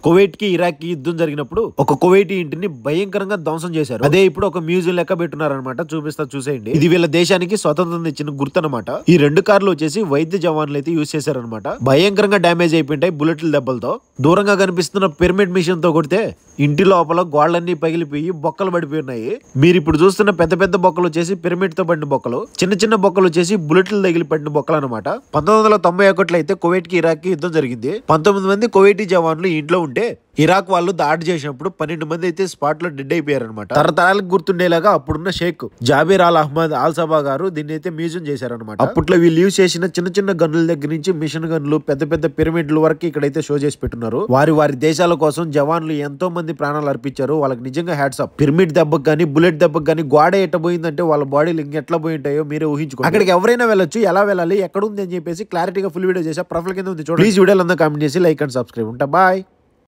Kuwait కి Iraq కి యుద్ధం జరిగినప్పుడు ఒక కువైటీ ఇంటిని భయంకరంగా ధ్వంసం చేశారు. అదే ఇప్పుడు ఒక మ్యూజియం లెక్క పెట్టున్నారనమాట. చూపిస్తా చూసేయండి. ఇది వీళ్ళ దేశానికి స్వతంత్రం ఇచ్చిన గుర్తు అనమాట. ఈ 2 కార్లు వచ్చేసి వైద్య జవాన్లు అయితే యూజ్ చేశారనమాట. భయంకరంగా డ్యామేజ్ అయిపోయింటాయి బుల్లెట్ల దెబ్బలతో. దూరంగా కనిపిస్తున్న పిరమిడ్ మిషన్ తో కొడితే ఇంటి లోపల గోడలన్నీ పగిలిపోయి బొక్కలు పడిపోయినాయి. మీరు ఇప్పుడు చూస్తున్న పెద్ద పెద్ద బొక్కలు వచ్చేసి పిరమిడ్ తో పడిన బొక్కలు, చిన్న చిన్న బొక్కలు వచ్చేసి బుల్లెట్లు తగిలి పడిన బొక్కలు అనమాట. 1991 అయితే కువైట్ కి ఇరాక్ కి యుద్ధం జరిగింది. 19 మంది కువైటీ జవాన్లు ఇంట్లో ఉంటే ఇరాక్ వాళ్ళు దాడి చేసినప్పుడు 12 మంది అయితే స్పాట్ లో డెడ్ అయిపోయారు అనమాట. తరతరాలకు గుర్తుండేలాగా అప్పుడున్న షేక్ జాబీర్ అల్ అహ్మద్ ఆల్ సబా గారు దీన్ని అయితే మ్యూజియం చేశారనమాట. అప్పట్లో వీళ్ళు యూజ్ చేసిన చిన్న చిన్న గన్నుల దగ్గర నుంచి మిషన్ గన్నులు, పెద్ద పెద్ద పిరమిడ్ల వరకు ఇక్కడైతే షో చేసి పెట్టున్నారు. వారి దేశాల కోసం జవాన్లు ఎంతో మంది ప్రాణాలు అర్పించారు. వాళ్ళకి నిజంగా హ్యాట్స్ ఆఫ్. పిరమిడ్ దెబ్బకు గానీ, బుల్లెట్ దెబ్బకు గానీ, గోడ ఎట్ట పోయిందంటే వాళ్ళ బాడీలు ఇంకెట్లా పోయి ఉంటాయో మీరే ఊహించుకోండి. అక్కడికి ఎవరైనా వెళ్ళొచ్చు, ఎలా వెళ్ళాలి, ఎక్కడ ఉంది అని చెప్పేసి క్లారిటీగా ఫుల్ వీడియో చేసా. ప్రొఫైల్ కింద ఉంది చూడండి. ప్లీజ్ వీడియోలు అందరూ కామెంట్ చేసి లైక్ అండ్ సబ్స్క్రైబ్. ఉంటా బాయ్.